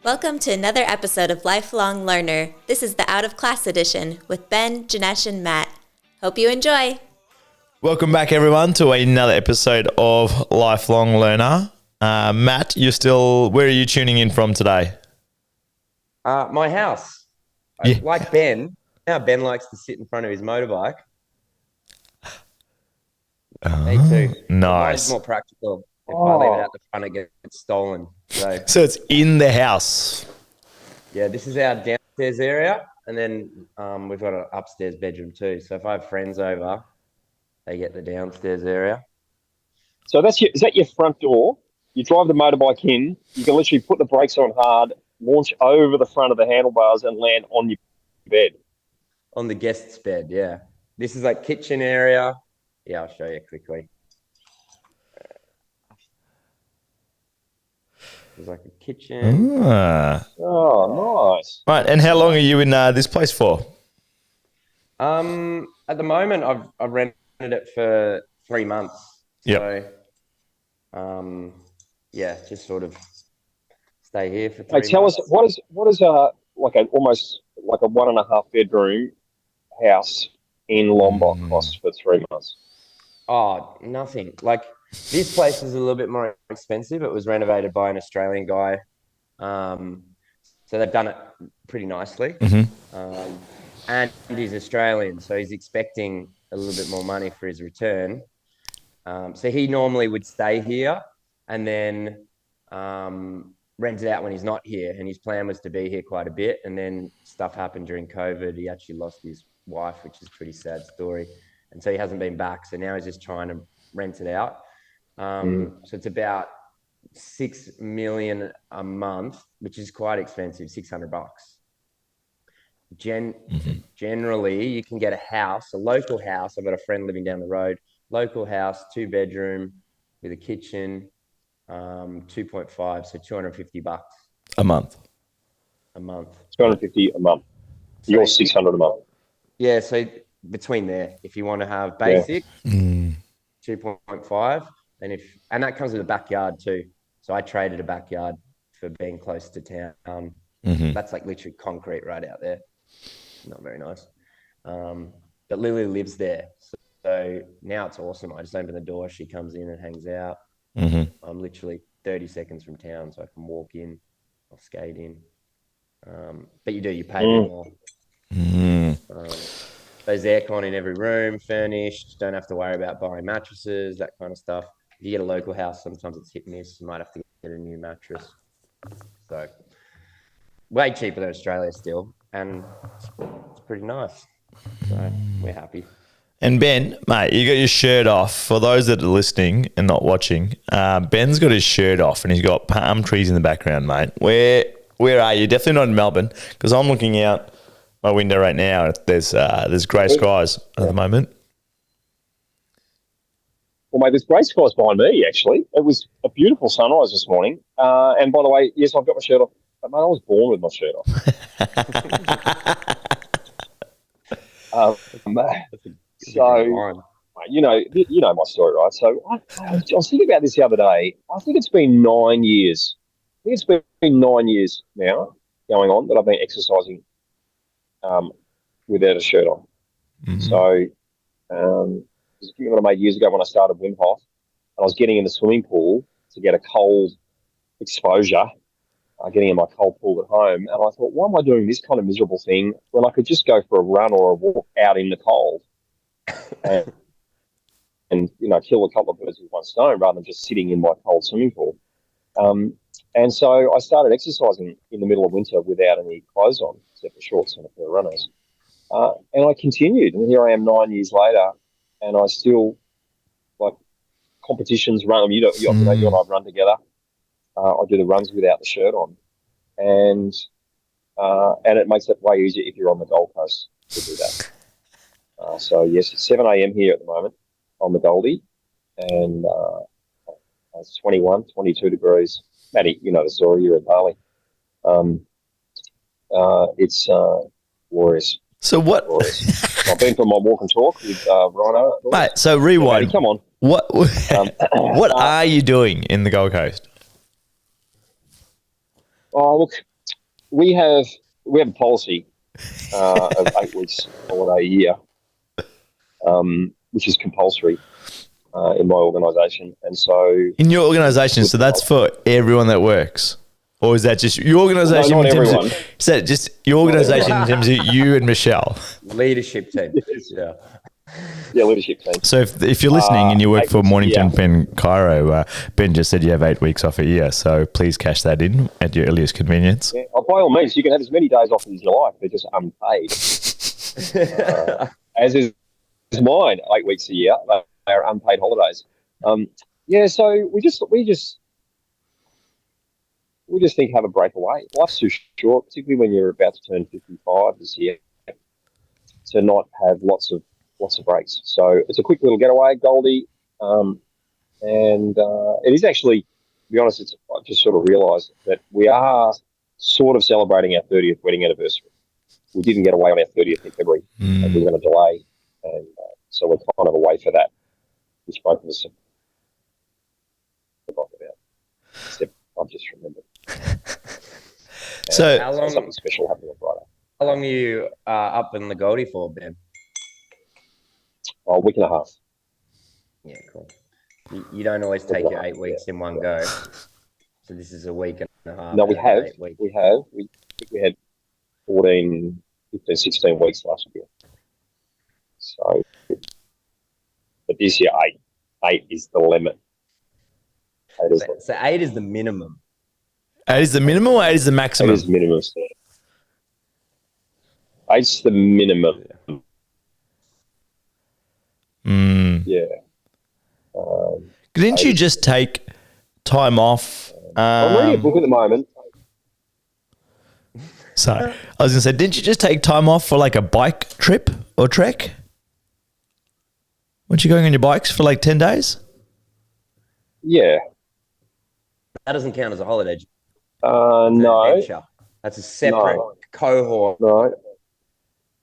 Welcome to another episode of Lifelong Learner. This is the Out of Class edition with Ben, Janesh, and Matt. Hope you enjoy. Welcome back, everyone, to another episode of Lifelong Learner. Matt, where are you tuning in from today? My house. Yeah. Like Ben. Now Ben likes to sit in front of his motorbike. Me too. Nice. Mine's more practical. If I leave it out the front, it gets stolen. So it's in the house. Yeah, this is our downstairs area, and then we've got an upstairs bedroom too. So if I have friends over, they get the downstairs area. So is that your front door? You drive the motorbike in, you can literally put the brakes on hard, launch over the front of the handlebars and land on your bed. On the guest's bed, yeah. This is like kitchen area. Yeah, I'll show you quickly. There's like a kitchen. Oh, nice. Right, and how long are you in this place for? At the moment, I've rented it for 3 months. Yep. So, yeah, just sort of stay here for 3 months. Hey, tell us what is almost like a 1.5 bedroom house in Lombok cost for 3 months? Oh, nothing. Like this place is a little bit more expensive. It was renovated by an Australian guy, so they've done it pretty nicely. Mm-hmm. And he's Australian, so he's expecting a little bit more money for his return. So he normally would stay here and then rent it out when he's not here. And his plan was to be here quite a bit. And then stuff happened during COVID. He actually lost his wife, which is a pretty sad story. And so he hasn't been back. So now he's just trying to rent it out. So it's about $6 million a month, which is quite expensive, $600. Generally, you can get a house, a local house. I've got a friend living down the road. Local house, 2-bedroom with a kitchen, 2.5, so $250 a month. A month. $250 a month. You're $600 a month. Yeah, so between there, if you want to have basic, 2.5, and that comes with a backyard too. So I traded a backyard for being close to town. Mm-hmm. That's like literally concrete right out there. Not very nice. But Lily lives there. So now it's awesome. I just open the door. She comes in and hangs out. Mm-hmm. I'm literally 30 seconds from town, so I can walk in. I'll skate in. But you pay more. There's aircon in every room, furnished. Don't have to worry about buying mattresses, that kind of stuff. If you get a local house, sometimes it's hit and miss. You might have to get a new mattress. So way cheaper than Australia still, and it's pretty nice. So we're happy. And Ben, mate, you got your shirt off. For those that are listening and not watching, Ben's got his shirt off and he's got palm trees in the background, mate. Where are you? Definitely not in Melbourne, because I'm looking out my window right now. There's grey skies at the moment. Well, mate, there's grey skies behind me, actually. It was a beautiful sunrise this morning. And by the way, yes, I've got my shirt off. But, mate, I was born with my shirt off. So, you know my story, right? So I was thinking about this the other day. I think it's been 9 years. I think it's been 9 years now going on that I've been exercising without a shirt on. Mm-hmm. So it was a commitment I made years ago when I started Wim Hof, and I was getting in the swimming pool to get a cold exposure, getting in my cold pool at home. And I thought, why am I doing this kind of miserable thing when I could just go for a run or a walk out in the cold and kill a couple of birds with one stone rather than just sitting in my cold swimming pool. And so I started exercising in the middle of winter without any clothes on, except for shorts and a pair of runners. And I continued, and here I am 9 years later, and I still, like, competitions run. You and I run together. I do the runs without the shirt on, and it makes it way easier if you're on the Gold Coast to do that. So yes, it's 7 a.m. here at the moment on the Goldie, and it's 21, 22 degrees. Matty, you know the story. You're at Bali. It's glorious. So what? Glorious. I've been for my walk and talk with Rhino. Mate, so rewind. Matty, come on. What are you doing in the Gold Coast? Oh, look, we have a policy of 8 weeks holiday a year, which is compulsory in my organisation, and so in your organisation, so that's for everyone that works, or is that just your organisation? No, not everyone. Is that just your organisation in terms of you and Michelle? Leadership team. Yeah. Yeah, leadership team. So if you're listening and you work 8 for weeks, Mornington yeah. Pen Cairo, Ben just said you have 8 weeks off a year, so please cash that in at your earliest convenience. Yeah, by all means, you can have as many days off as you like. They're just unpaid. As is mine, 8 weeks a year. They are unpaid holidays. So we just think have a break away. Life's too short, particularly when you're about to turn 55 this year, to not have lots of breaks. So it's a quick little getaway, Goldie, and it is actually, to be honest, I've just sort of realised that we are sort of celebrating our 30th wedding anniversary. We didn't get away on our 30th in February, and we're going to delay, and so we're kind of away for that, which both of us have forgotten about. Except I've just remembered. So how long? Something special happening on Friday. How long are you up in the Goldie for, Ben? A week and a half. Yeah, cool. You don't always take your 8 weeks in one go. So this is a week and a half. No, we have. 8 weeks. We have. We had 14, 15, 16 weeks last year. So, but this year, 8. 8 is the limit. So 8 is the minimum. 8 is the minimum or 8 is the 8 maximum? is minimum. 8's the minimum. Yeah. Didn't you just take time off? I'm reading a book at the moment. So I was going to say, didn't you just take time off for like a bike trip or trek? Weren't you going on your bikes for like 10 days? Yeah. That doesn't count as a holiday. No. Adventure. That's a separate cohort. No,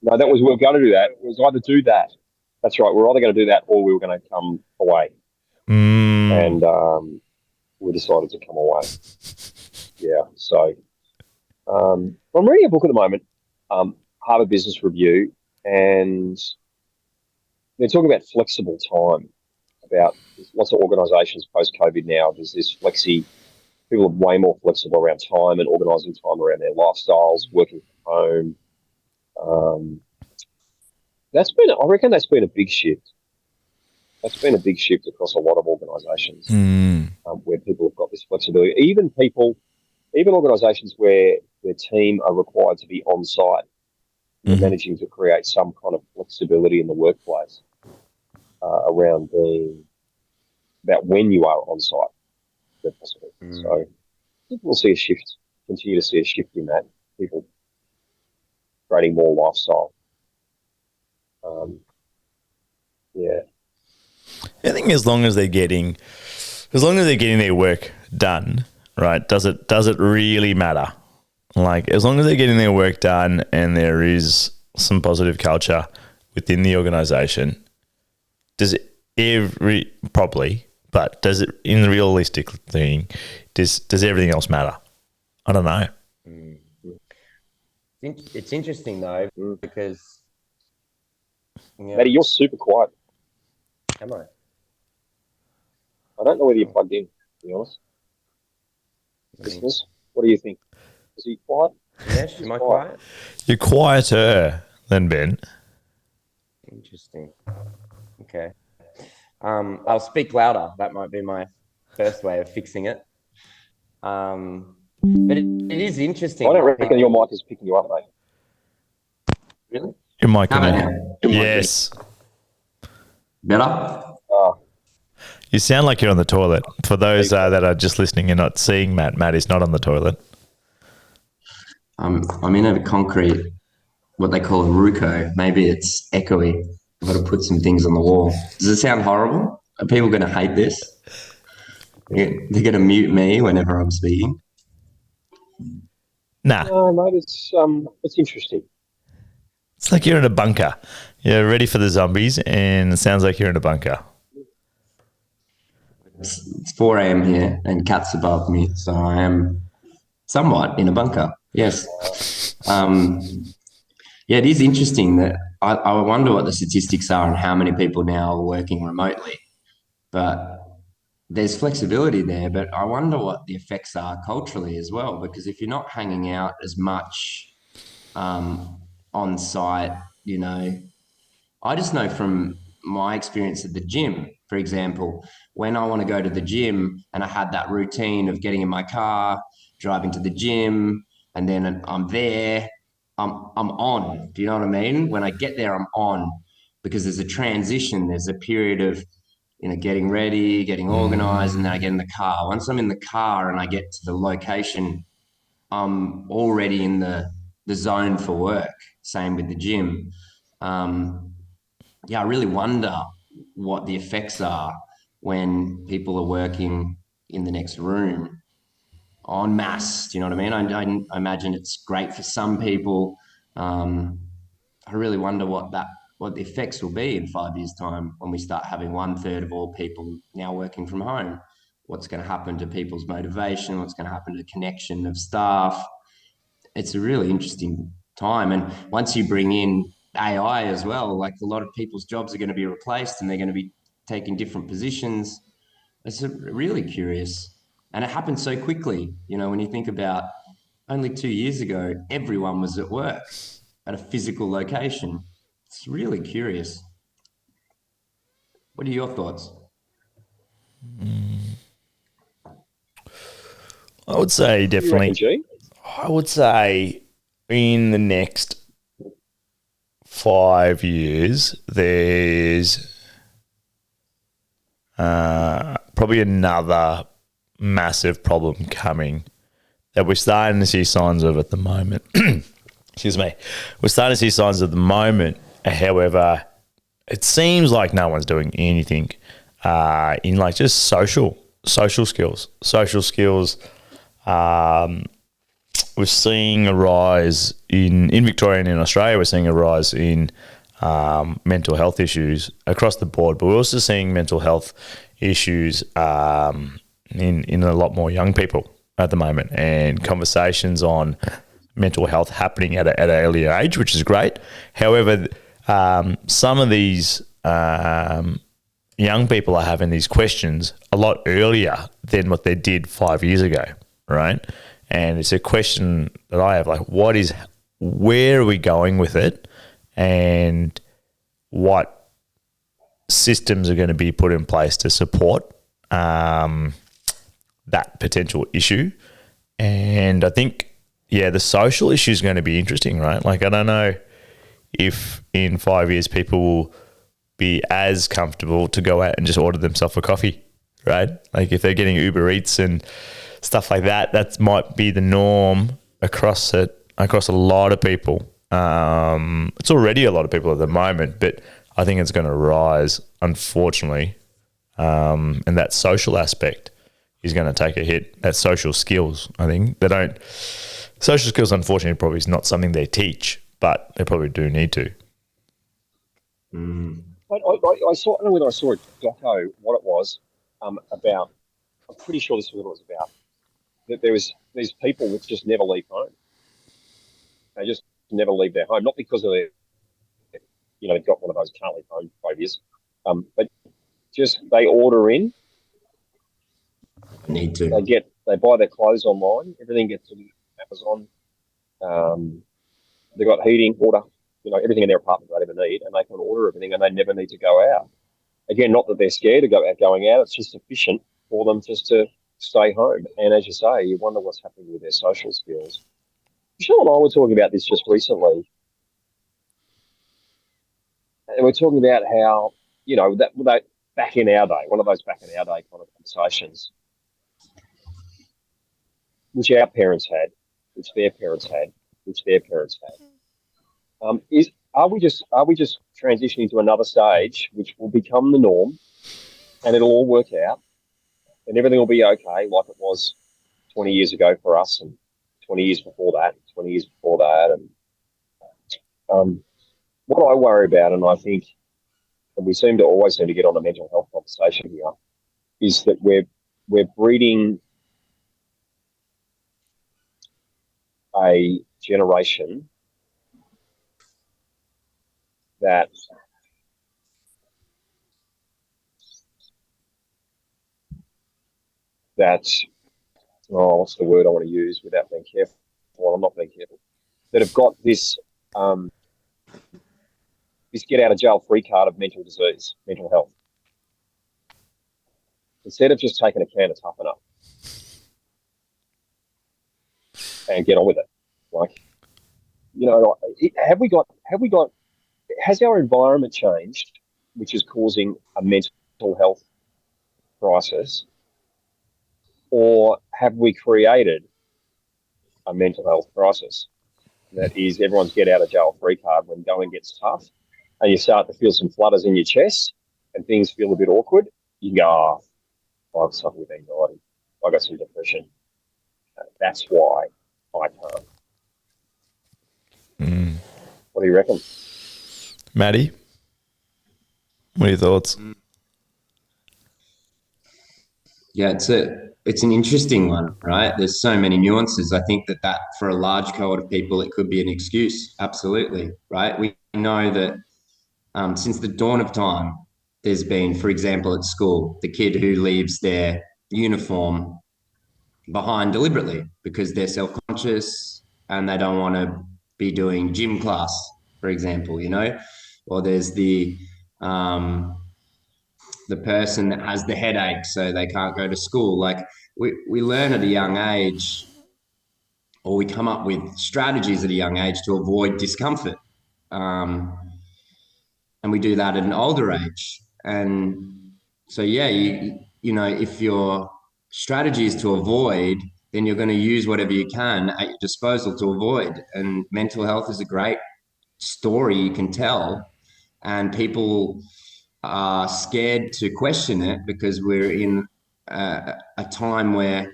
that was, we were going to do that. It was either do that. That's right. We were either going to do that or we were going to come away. And we decided to come away. Yeah. So I'm reading a book at the moment, Harvard Business Review, and they're talking about flexible time, about lots of organisations post-COVID now. There's this people are way more flexible around time and organising time around their lifestyles, working from home. I reckon that's been a big shift. That's been a big shift across a lot of organisations where people have got this flexibility. Even organisations where their team are required to be on site, they're managing to create some kind of flexibility in the workplace around about when you are on site, where possible. So I think we'll see continue to see a shift in that, people creating more lifestyle. I think as long as they're getting their work done, right? Does it really matter? Like, as long as they're getting their work done and there is some positive culture within the organisation, does it but does it, in the realistic thing, does everything else matter? I don't know. It's interesting though, because Matty, you're super quiet. Am I? I don't know whether you're plugged in, to be honest. Listeners, what do you think? Is he quiet? Yes, am I quiet? You're quieter than Ben. Interesting. Okay. I'll speak louder. That might be my first way of fixing it. But it is interesting. I don't reckon your mic is picking you up, mate. Really? Your mic. How about now? Yes. Better? You sound like you're on the toilet. For those that are just listening and not seeing Matt, Matt is not on the toilet. I'm in a concrete, what they call a ruco. Maybe it's echoey. I've got to put some things on the wall. Does it sound horrible? Are people going to hate this? They're going to mute me whenever I'm speaking? Nah. No, mate, it's interesting. It's like you're in a bunker. You're ready for the zombies and it sounds like you're in a bunker. It's 4 a.m. here and cats above me, so I am somewhat in a bunker. Yes. Yeah, it is interesting that I wonder what the statistics are and how many people now are working remotely. But there's flexibility there, but I wonder what the effects are culturally as well, because if you're not hanging out as much on site, you know, I just know from my experience at the gym, for example, when I want to go to the gym and I had that routine of getting in my car, driving to the gym, and then I'm there, I'm on. Do you know what I mean? When I get there, I'm on because there's a transition, there's a period of, you know, getting ready, getting organized, and then I get in the car. Once I'm in the car and I get to the location, I'm already in the zone for work. Same with the gym. Yeah, I really wonder what the effects are when people are working in the next room en masse. Do you know what I mean? I imagine it's great for some people. I really wonder what the effects will be in 5 years' time when we start having 1/3 of all people now working from home. What's going to happen to people's motivation? What's going to happen to the connection of staff? It's a really interesting time. And once you bring in AI as well, like a lot of people's jobs are going to be replaced and they're going to be taking different positions. It's really curious. And it happened so quickly. You know, when you think about only 2 years ago, everyone was at work at a physical location. It's really curious. What are your thoughts? I would say definitely. G? I would say in the next 5 years, there's probably another massive problem coming that we're starting to see signs of at the moment. Excuse me. We're starting to see signs at the moment. However, it seems like no one's doing anything in like just social skills. Social skills. We're seeing a rise in Victoria and in Australia. We're seeing a rise in mental health issues across the board, but we're also seeing mental health issues in a lot more young people at the moment, and conversations on mental health happening at an earlier age, which is great. However, some of these young people are having these questions a lot earlier than what they did 5 years ago, right? And it's a question that I have, like, where are we going with it, and what systems are going to be put in place to support that potential issue? And I think, yeah, the social issue is going to be interesting, right? Like, I don't know if in 5 years people will be as comfortable to go out and just order themselves a coffee, right? Like if they're getting Uber Eats and stuff like that, that might be the norm across a lot of people. It's already a lot of people at the moment, but I think it's going to rise, unfortunately. And that social aspect is going to take a hit. That social skills, I think social skills, unfortunately, probably is not something they teach, but they probably do need to. I saw, I don't know whether I saw a doco, what it was about. I'm pretty sure this is what it was about. That there was these people that just never leave home. They just never leave their home, not because of their, they've got one of those can't leave home phobias, but just they order in. Need to. They buy their clothes online. Everything gets to Amazon. They've got heating, water, everything in their apartment they ever need, and they can order everything, and they never need to go out. Again, not that they're scared of going out. It's just efficient for them just to stay home. And as you say, you wonder what's happening with their social skills. Michelle and I were talking about this just recently, and we're talking about how that back in our day, one of those back in our day kind of conversations, which our parents had, which their parents had, which their parents had. Are we just transitioning to another stage which will become the norm, and it'll all work out, and everything will be okay, like it was 20 years ago for us, and 20 years before that, 20 years before that, and what I worry about, and I think, and we always seem to get on a mental health conversation here, is that we're breeding a generation that what's the word I want to use without being careful? Well, I'm not being careful. That have got this this get out of jail free card of mental disease, mental health. Instead of just taking a can of toughen up and get on with it, like, you know, has our environment changed, which is causing a mental health crisis, or have we created a mental health crisis that is everyone's get out of jail free card when going gets tough and you start to feel some flutters in your chest and things feel a bit awkward? You can go, oh, I've suffered with anxiety, I got some depression, that's why I can't. What do you reckon, Maddie? What are your thoughts? Yeah, it's an interesting one, right? There's so many nuances. I think that for a large cohort of people, it could be an excuse. Absolutely, right? We know that since the dawn of time, there's been, for example, at school, the kid who leaves their uniform behind deliberately because they're self-conscious and they don't want to be doing gym class, for example, you know, or there's the person that has the headache so they can't go to school. Like we learn at a young age, or we come up with strategies at a young age to avoid discomfort. And we do that at an older age. And so, yeah, you know, if your strategy is to avoid, then you're going to use whatever you can at your disposal to avoid. And mental health is a great story you can tell. And people are scared to question it because we're in a time where,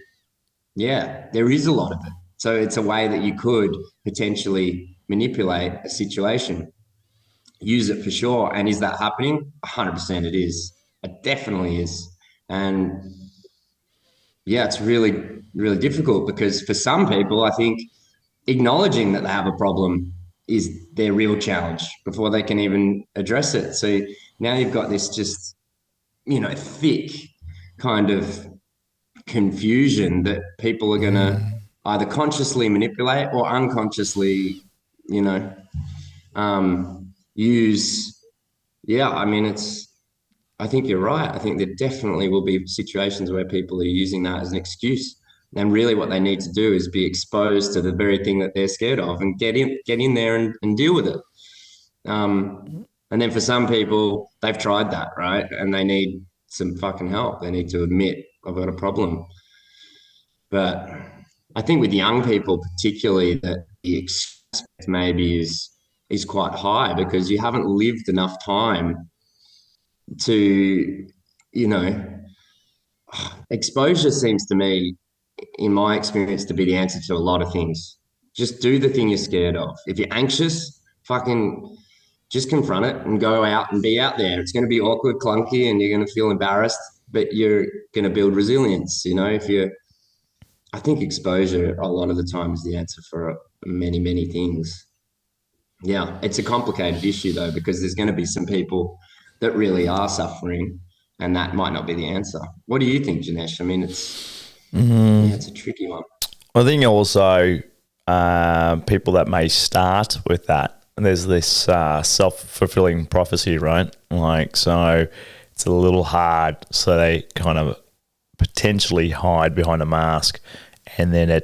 yeah, there is a lot of it. So it's a way that you could potentially manipulate a situation. Use it for sure. And is that happening? 100% it is. It definitely is. And yeah, it's really, really difficult because for some people, I think acknowledging that they have a problem is their real challenge before they can even address it. So now you've got this just, you know, thick kind of confusion that people are going to either consciously manipulate or unconsciously, you know, use. Yeah, I mean, I think you're right. I think there definitely will be situations where people are using that as an excuse. And really what they need to do is be exposed to the very thing that they're scared of and get in there and deal with it. And then for some people, they've tried that, right? And they need some fucking help. They need to admit, I've got a problem. But I think with young people particularly, that the expect maybe is quite high because you haven't lived enough time to, you know, exposure seems to me, in my experience, to be the answer to a lot of things. Just do the thing you're scared of. If you're anxious, fucking just confront it and go out and be out there. It's going to be awkward, clunky, and you're going to feel embarrassed, but you're going to build resilience. You know, I think exposure a lot of the time is the answer for many, many things. Yeah, it's a complicated issue though, because there's going to be some people that really are suffering and that might not be the answer. What do you think, Janesh? I mean, it's a tricky one. I think also people that may start with that, and there's this self-fulfilling prophecy, right? Like, so it's a little hard, so they kind of potentially hide behind a mask, and then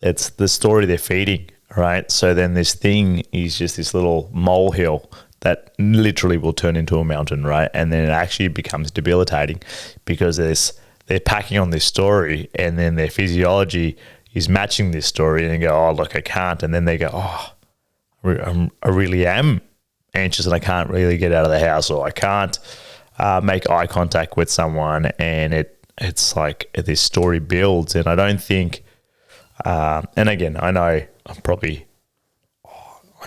it's the story they're feeding, right? So then this thing is just this little molehill that literally will turn into a mountain, right? And then it actually becomes debilitating because they're packing on this story, and then their physiology is matching this story, and they go, oh, look, I can't. And then they go, oh, I really am anxious and I can't really get out of the house, or I can't make eye contact with someone. And it's like this story builds. And I don't think, and again, I know I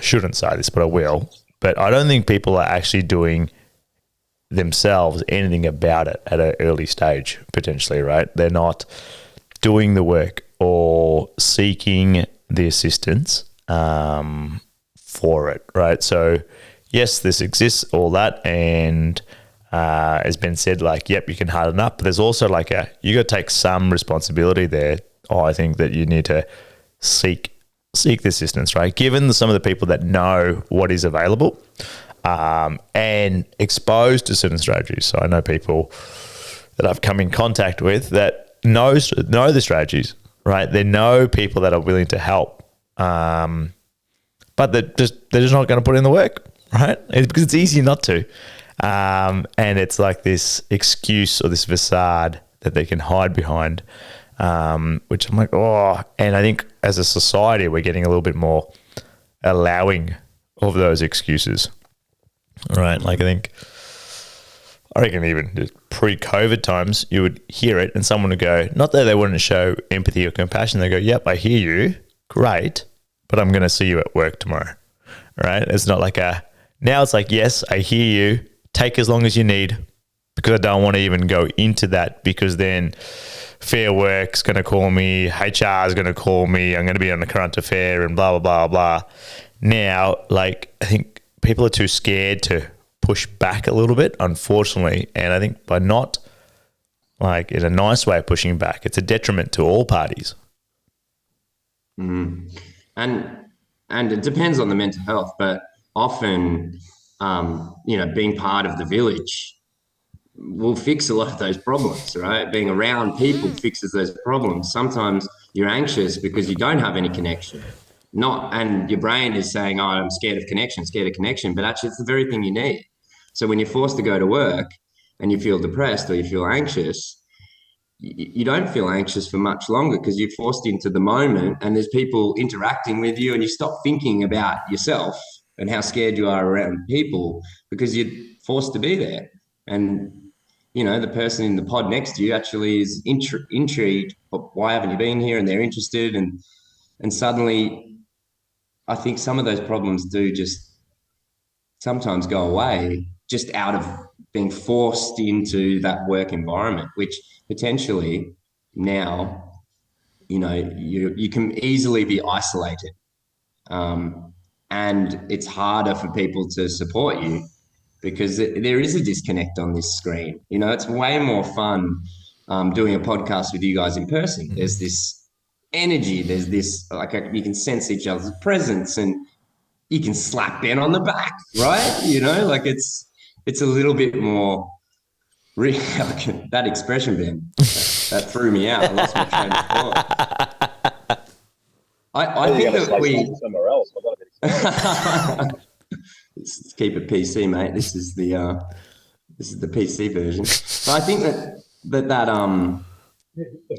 shouldn't say this, but I will, but I don't think people are actually doing themselves anything about it at an early stage, potentially, right? They're not doing the work or seeking the assistance for it, right? So yes, this exists, all that, and has been said like, yep, you can harden up, but there's also like you got to take some responsibility there. I think that you need to seek the assistance, right? Given some of the people that know what is available and exposed to certain strategies. So I know people that I've come in contact with that know the strategies, right? They know people that are willing to help, but they're just not going to put in the work, right? Because it's easy not to. And it's like this excuse or this facade that they can hide behind, which I'm like, and I think as a society, we're getting a little bit more allowing of those excuses, right? Like I reckon even just pre-COVID times, you would hear it and someone would go, not that they wouldn't show empathy or compassion, they go, yep, I hear you, great, but I'm going to see you at work tomorrow, right? It's not like now it's like, yes, I hear you, take as long as you need, because I don't want to even go into that, because then Fair Work's going to call me, HR is going to call me, I'm going to be on the current affair and blah, blah, blah, blah. Now, like, I think people are too scared to push back a little bit, unfortunately. And I think by not, like, in a nice way of pushing back, it's a detriment to all parties. And it depends on the mental health, but often, being part of the village will fix a lot of those problems, right? Being around people fixes those problems. Sometimes you're anxious because you don't have any connection. And your brain is saying, oh, I'm scared of connection, but actually it's the very thing you need. So when you're forced to go to work and you feel depressed or you feel anxious, you don't feel anxious for much longer because you're forced into the moment and there's people interacting with you and you stop thinking about yourself and how scared you are around people because you're forced to be there. And, the person in the pod next to you actually is intrigued, but why haven't you been here? And they're interested. And suddenly I think some of those problems do just sometimes go away just out of being forced into that work environment, which potentially now, you can easily be isolated. And it's harder for people to support you because there is a disconnect on this screen. It's way more fun doing a podcast with you guys in person. There's this energy, there's this, you can sense each other's presence and you can slap Ben on the back, right? It's a little bit more real. That expression, Ben, that threw me out. I lost my train of thought. I think that we somewhere else. I've got a bit excited. Let's keep it PC, mate. This is the PC version. But I think that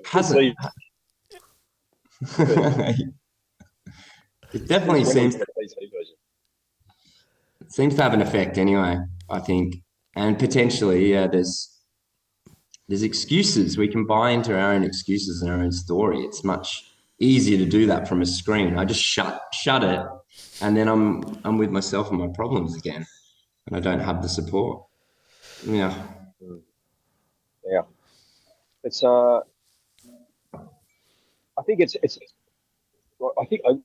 hasn't. It definitely seems to have an effect anyway, I think. And potentially, there's excuses. We can buy into our own excuses and our own story. It's much easier to do that from a screen. I just shut it, and then I'm with myself and my problems again, and I don't have the support. Yeah. It's I think it's I think I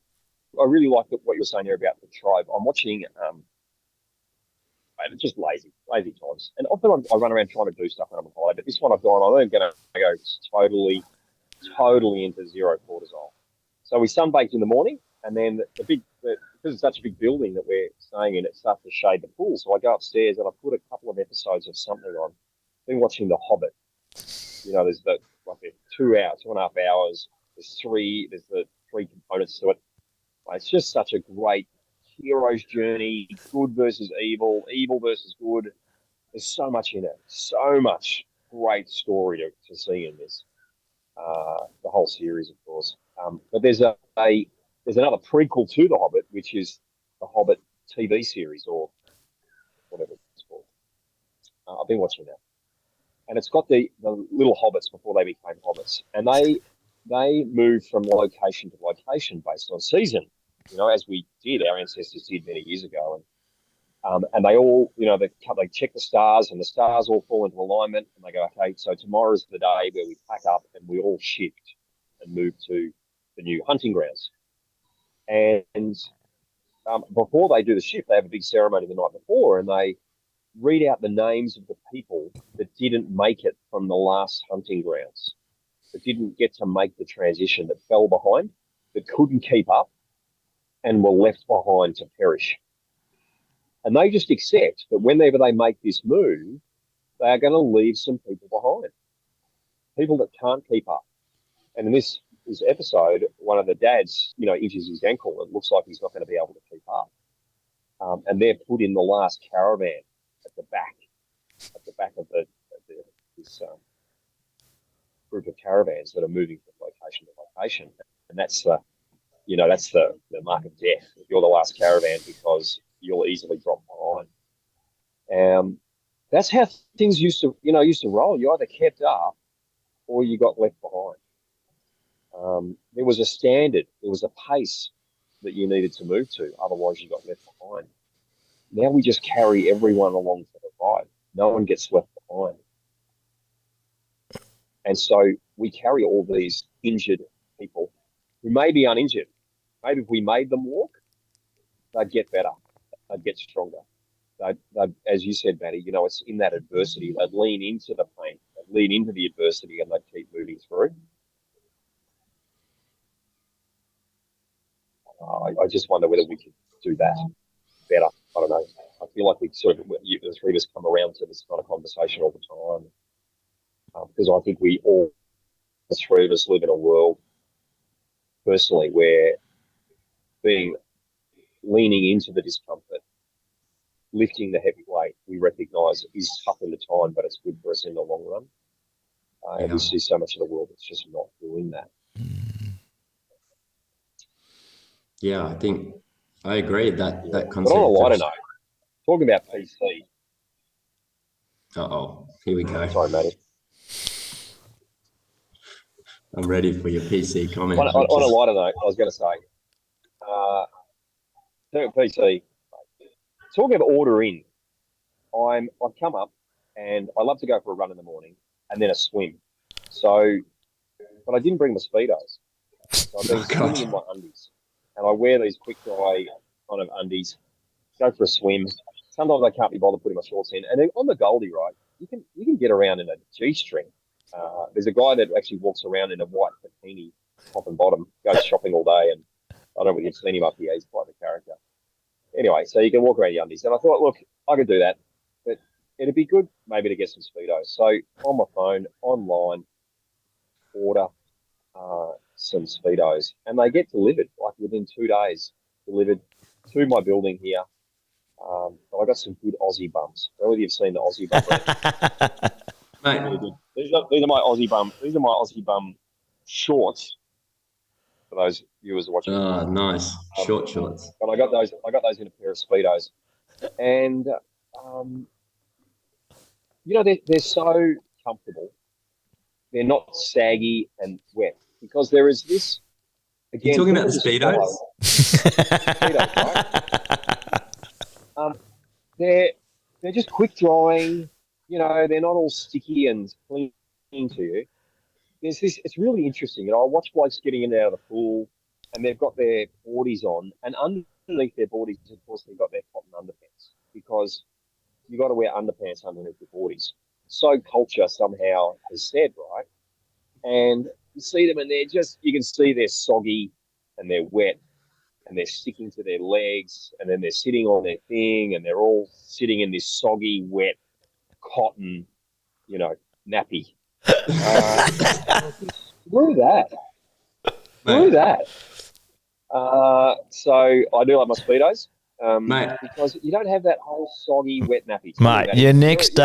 really like what you're saying there about the tribe. I'm watching it's just lazy times, and often I run around trying to do stuff when I'm on holiday, but this one I'm going to go totally into zero cortisol. So we sunbaked in the morning, and then because it's such a big building that we're staying in, it starts to shade the pool. So I go upstairs and I put a couple of episodes of something on. I've been watching The Hobbit. There's the 2.5 hours. There's the three components to it. It's just such a great hero's journey, good versus evil versus good. There's so much in it, so much great story to see in this. The whole series, of course. But there's another prequel to The Hobbit, which is The Hobbit TV series or whatever it's called. I've been watching that, and it's got the little hobbits before they became hobbits, and they moved from location to location based on season. As our ancestors did many years ago, and they all, they check the stars, and the stars all fall into alignment, and they go, okay, so tomorrow's the day where we pack up and we all shift and move to the new hunting grounds. And before they do the shift, they have a big ceremony the night before, and they read out the names of the people that didn't make it from the last hunting grounds, that didn't get to make the transition, that fell behind, that couldn't keep up, and were left behind to perish. And they just accept that whenever they make this move, they are going to leave some people behind, people that can't keep up. And in this episode, one of the dads, injures his ankle. It looks like he's not going to be able to keep up. And they're put in the last caravan at the back of this group of caravans that are moving from location to location. And that's the mark of death. You're the last caravan because you'll easily drop behind. That's how things used to roll. You either kept up or you got left behind. There was a standard, there was a pace that you needed to move to, otherwise you got left behind. Now we just carry everyone along for the ride. No one gets left behind. And so we carry all these injured people who may be uninjured. Maybe if we made them walk, they'd get better. They'd get stronger. They'd, as you said, Matty, it's in that adversity. They'd lean into the pain. They'd lean into the adversity and they'd keep moving through. I just wonder whether we could do that better. I don't know. I feel like we the three of us come around to this kind of conversation all the time. Because I think we all, the three of us, live in a world, personally, where leaning into the discomfort, lifting the heavy weight, we recognise is tough in the time, but it's good for us in the long run. And we see so much of the world that's just not doing that. Yeah, I think I agree that concept. But on a lighter note, talking about PC. Here we go. Sorry, Matty. I'm ready for your PC comment. On a lighter note, I was going to say, PC. Talking about ordering, I've come up and I love to go for a run in the morning and then a swim. But I didn't bring my Speedos. So I've been swimming in my undies. And I wear these quick dry kind of undies, go for a swim. Sometimes I can't be bothered putting my shorts in. And then on the Goldie, right, you can get around in a G-string. There's a guy that actually walks around in a white bikini, top and bottom, goes shopping all day. And I don't know if you've seen him up here. He's quite the character. Anyway, so you can walk around your undies. And I thought, look, I could do that. But it'd be good maybe to get some Speedos. So on my phone, online, order some Speedos, and they get delivered like within 2 days. Delivered to my building here. So I got some good Aussie bums. I don't know whether you've seen the Aussie bum. Mate, Really these are my Aussie bum. These are my Aussie bum shorts. For those viewers watching. Oh, nice shorts. And I got those in a pair of Speedos, and they're so comfortable. They're not saggy and wet. Because there is this, again... You're talking about the Speedos? Speedos, right? They're just quick drying, they're not all sticky and clean to you. There's this, it's really interesting. I watch blokes getting in and out of the pool and they've got their boardies on, and underneath their boardies, of course, they've got their cotton underpants, because you've got to wear underpants underneath your boardies. So culture somehow has said, right? And you see them and you can see they're soggy and they're wet and they're sticking to their legs, and then they're sitting on their thing and they're all sitting in this soggy, wet, cotton, nappy. Screw that. Screw that. So I do like my Speedos. Mate, because you don't have that whole soggy, wet nappy. Mate, your next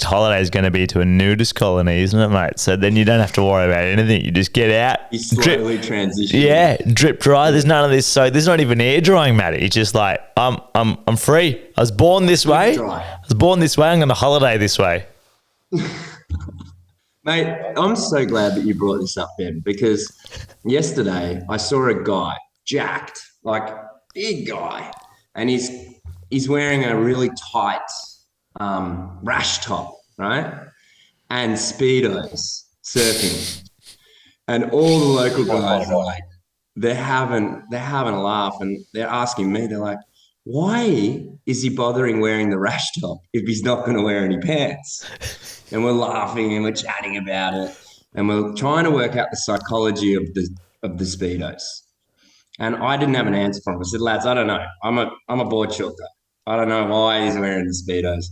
holiday is going to be to a nudist colony, isn't it, mate? So then you don't have to worry about anything. You just get out. You slowly transition. Yeah, drip dry. There's none of this. So there's not even air drying, Matty. It's just like, I'm free. I was born this way. I'm going to holiday this way. Mate, I'm so glad that you brought this up, Ben, because yesterday I saw a guy, jacked, like big guy, and he's wearing a really tight rash top, right? And Speedos surfing. And all the local guys are like, they're having a laugh, and they're asking me. They're like, "Why is he bothering wearing the rash top if he's not going to wear any pants?" And we're laughing and we're chatting about it, and we're trying to work out the psychology of the speedos. And I didn't have an answer for him. I said, "Lads, I don't know. I'm a board shorter. I don't know why he's wearing the speedos."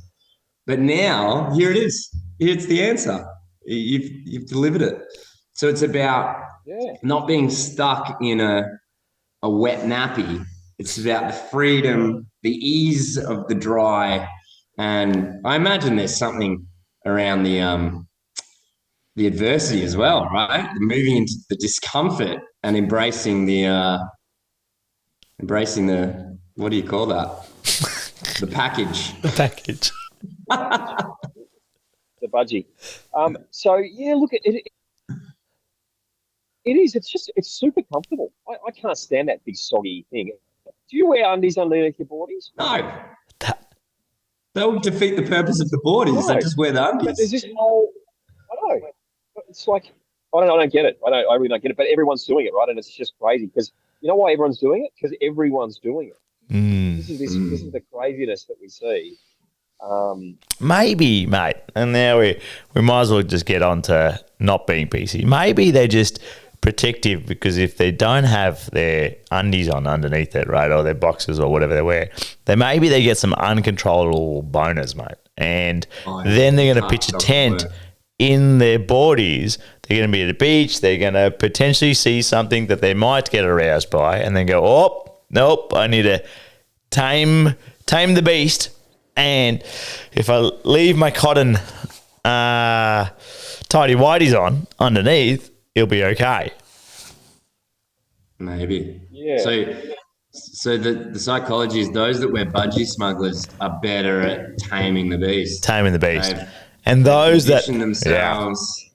But now here it is. It's the answer. You've delivered it. So it's about not being stuck in a wet nappy. It's about the freedom, the ease of the dry, and I imagine there's something around the adversity as well, right? Moving into the discomfort and embracing the what do you call that? The package. The package. The budgie. So yeah, look, it is. It's super comfortable. I can't stand that big soggy thing. Do you wear undies underneath your boardies? No. That would defeat the purpose of the boardies. No. I just wear the undies. But there's this whole. I know. It's like I don't get it. I really don't get it. But everyone's doing it, right? And it's just crazy because you know why everyone's doing it? Because everyone's doing it. This is the craziness that we see. Maybe, mate, and now we might as well just get on to not being PC. Maybe they're just protective because if they don't have their undies on underneath it, right, or their boxers or whatever they wear, maybe they get some uncontrollable boners, mate, and then they're going to pitch a tent in their boardies. They're going to be at the beach. They're going to potentially see something that they might get aroused by, and then go, "Oh, nope, I need to tame the beast." And if I leave my cotton tidy whities on underneath, it'll be okay. Maybe. Yeah. So the psychology is those that wear budgie smugglers are better at taming the beast. Taming the beast. And those that themselves,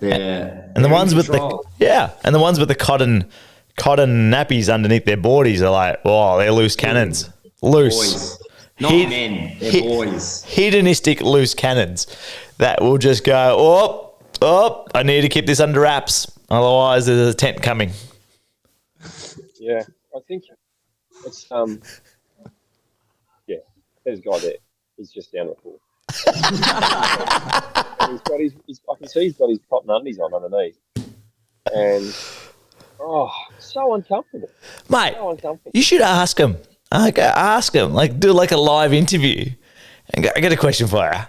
and the ones with and the ones with the cotton nappies underneath their boardies are like, oh, they're loose cannons. Loose. Boys. Not men, they're boys. Hedonistic loose cannons that will just go, oh, I need to keep this under wraps. Otherwise, there's a tent coming. Yeah, I think it's, there's a guy there. He's just down the floor. I can see he's got his cotton undies on underneath. And, so uncomfortable. Mate, so uncomfortable. You should ask him. Ask him, do like a live interview. And I got a question for you.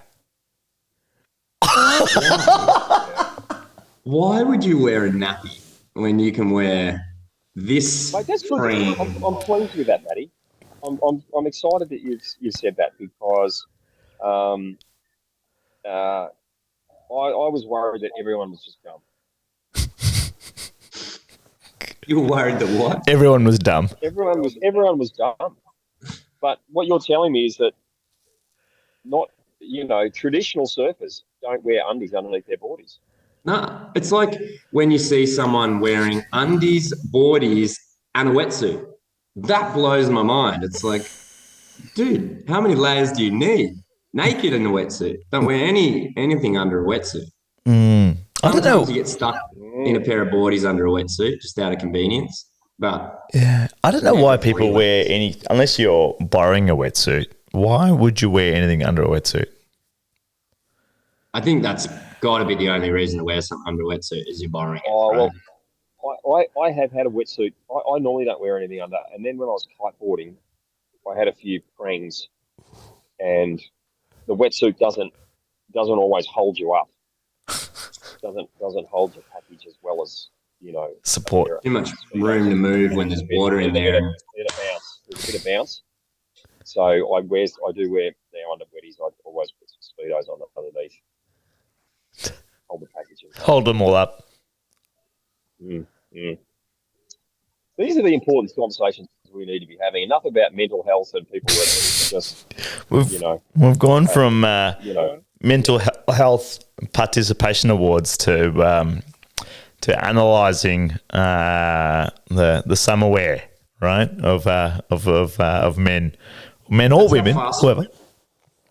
Why would you wear a nappy when you can wear this? Mate, that's good. I'm pleased with that, Matty. I'm excited that you've said that because I was worried that everyone was just dumb. You were worried that what? Everyone was dumb. Everyone was dumb. But what you're telling me is that traditional surfers don't wear undies underneath their boardies. No, it's like when you see someone wearing undies, boardies, and a wetsuit. That blows my mind. It's like, dude, how many layers do you need? Naked in a wetsuit. Don't wear anything under a wetsuit. I don't know. You get stuck in a pair of boardies under a wetsuit just out of convenience. But yeah, I don't know why people wear any, unless you're borrowing a wetsuit. Why would you wear anything under a wetsuit? I think that's got to be the only reason to wear something under a wetsuit is you're borrowing it. Oh, well, I have had a wetsuit. I normally don't wear anything under. And then when I was kiteboarding, I had a few prangs, and the wetsuit doesn't always hold you up. Doesn't hold your package as well as support. Too much room to move when there's water in there. There's a bit of bounce. So I do wear now under wetties. I always put some speedos on underneath. Hold the packages. Hold them all up. These are the important conversations we need to be having. Enough about mental health and people that just we've gone from mental health participation awards to analysing the summer wear, right, of men or women, whoever.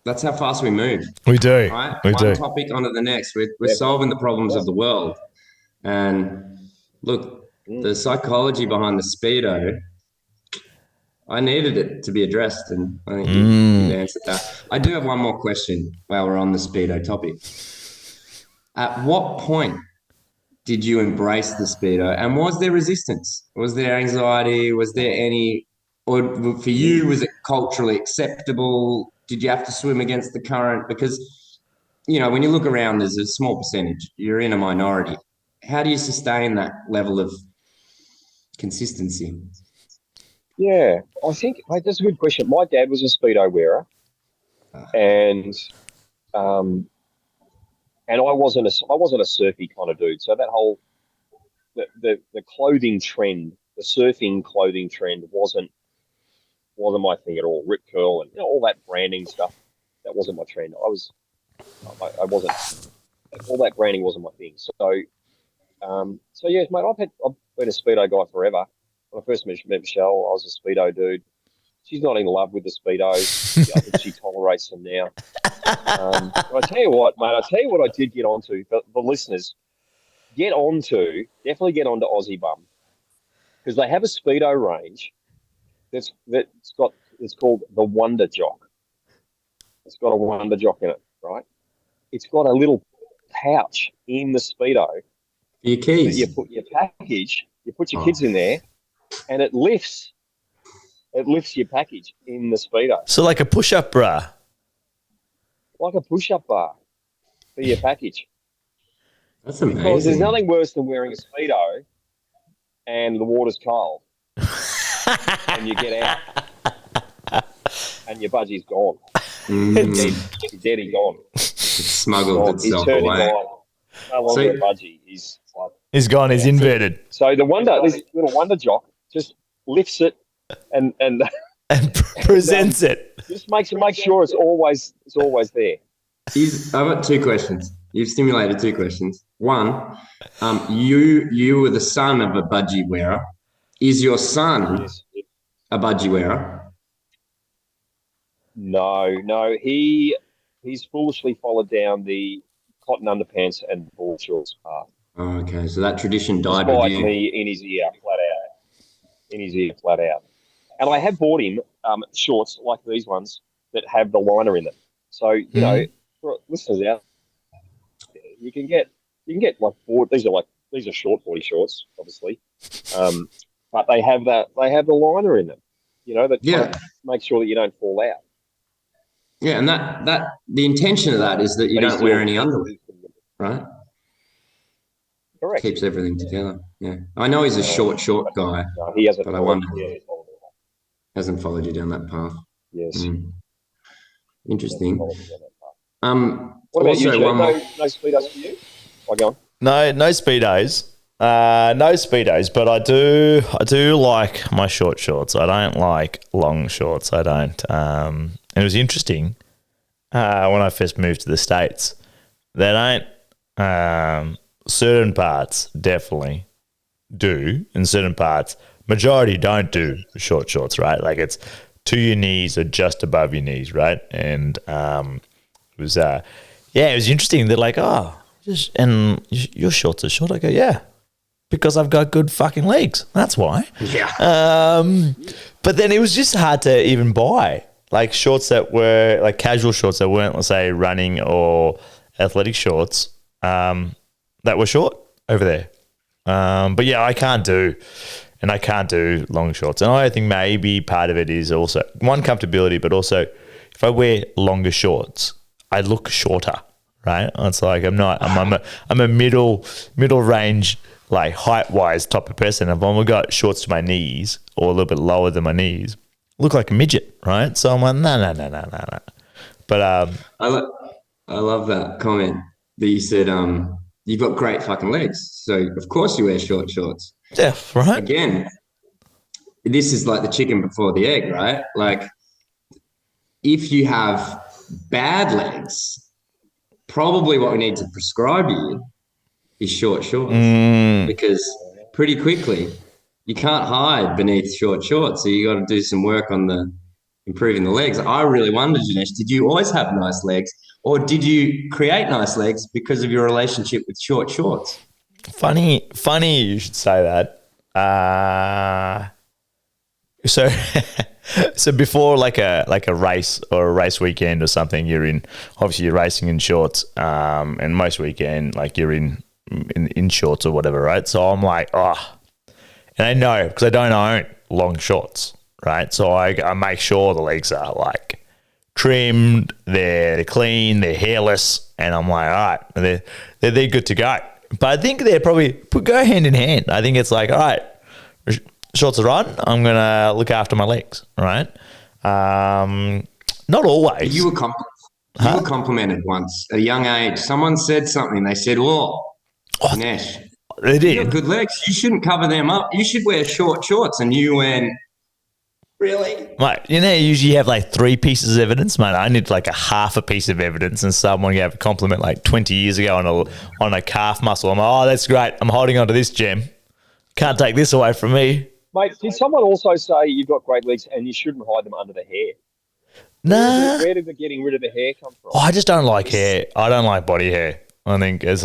That's how fast we move. We do. Right? We do. One topic onto the next. We're solving the problems of the world. And look, the psychology behind the Speedo, I needed it to be addressed, and I think you've answered that. I do have one more question while we're on the Speedo topic. At what point did you embrace the Speedo, and was there resistance? Was there anxiety? Was there any, or for you, was it culturally acceptable? Did you have to swim against the current? Because, you know, when you look around, there's a small percentage. You're in a minority. How do you sustain that level of consistency? Yeah, I think that's a good question. My dad was a Speedo wearer, and I wasn't a surfy kind of dude. So that whole the clothing trend, the surfing clothing trend wasn't my thing at all. Rip curl and all that branding stuff, that wasn't my trend. I wasn't, all that branding wasn't my thing. So yeah, mate, I've been a Speedo guy forever. When I first met Michelle, I was a Speedo dude. She's not in love with the Speedos. I think she tolerates them now. But I tell you what, mate, I did get onto, for the listeners, definitely get onto Aussie Bum, because they have a Speedo range it's called the Wonder Jock. It's got a Wonder Jock in it, right? It's got a little pouch in the Speedo. Your keys. You put your package, you put your kids in there, and it lifts your package in the Speedo. So like a push-up bra. Like a push-up bar for your package. That's amazing. Because there's nothing worse than wearing a Speedo and the water's cold. And you get out and your budgie's gone. He's dead, he's gone. It's smuggled itself he's away. No longer a budgie. He's gone, he's inverted. So this little Wonder Jock just lifts it and presents it. Just makes sure it's always there. I've got two questions. You've stimulated two questions. One, you were the son of a budgie wearer. Is your son a budgie wearer? No. He's foolishly followed down the cotton underpants and ball shorts path. Oh, okay. So that tradition died Despite with you. me in his ear, flat out. And I have bought him shorts like these ones that have the liner in them. So, you know, for listeners out, you can get like these are short body shorts, obviously. But they have the liner in them, you know, that kind of makes sure that you don't fall out. Yeah, and that the intention of that is that you don't wear any underwear, right? Correct. Keeps everything together. Yeah, I know he's a short guy. No, he hasn't. But I wonder hasn't followed you down that path. Yes. Interesting. What about also you, one more. No Speedos for you? Go on. No Speedos. No Speedos, but I do like my short shorts. I don't like long shorts. I don't. And it was interesting when I first moved to the States. They don't. Certain parts definitely do, and certain parts, majority don't do short shorts, right? Like it's to your knees or just above your knees, right? And it was it was interesting. They're like, and your shorts are short. I go, yeah, because I've got good fucking legs. That's why. Yeah. But then it was just hard to even buy like shorts that were like casual shorts that weren't, let's say, running or athletic shorts that were short over there. But yeah, I can't do long shorts. And I think maybe part of it is also one, comfortability, but also if I wear longer shorts, I look shorter, right? It's like I'm a middle range, like height wise type of person. If I've got shorts to my knees or a little bit lower than my knees, I look like a midget, right? So I'm like, no. But I love that comment that you said, you've got great fucking legs. So of course you wear short shorts. yeah, right. Again, this is like the chicken before the egg, right? Like if you have bad legs, probably what we need to prescribe you is short shorts because pretty quickly you can't hide beneath short shorts. So you got to do some work on improving the legs. I really wondered, Janesh, did you always have nice legs or did you create nice legs because of your relationship with short shorts? Funny you should say that. So so before like a race or a race weekend or something, you're racing in shorts, and most weekend like you're in shorts or whatever, right? So I'm like, oh, and I know because I don't own long shorts, right? So I make sure the legs are like trimmed, they're clean, they're hairless, and I'm like, all right, they're good to go. But I think they're probably go hand in hand. I think it's like, all right, shorts are on, I'm going to look after my legs, right? Not always. You were complimented once at a young age. Someone said something. They said, Nash, They did. you got good legs. You shouldn't cover them up. You should wear short shorts. And you went, really? Mate, you usually have like 3 pieces of evidence, mate. I need like a half a piece of evidence, and someone gave a compliment like 20 years ago on a calf muscle. I'm like, oh, that's great. I'm holding on to this gem. Can't take this away from me. Mate, did someone also say you've got great legs and you shouldn't hide them under the hair? Nah. Where did the getting rid of the hair come from? Oh, I just don't like hair. I don't like body hair. I think as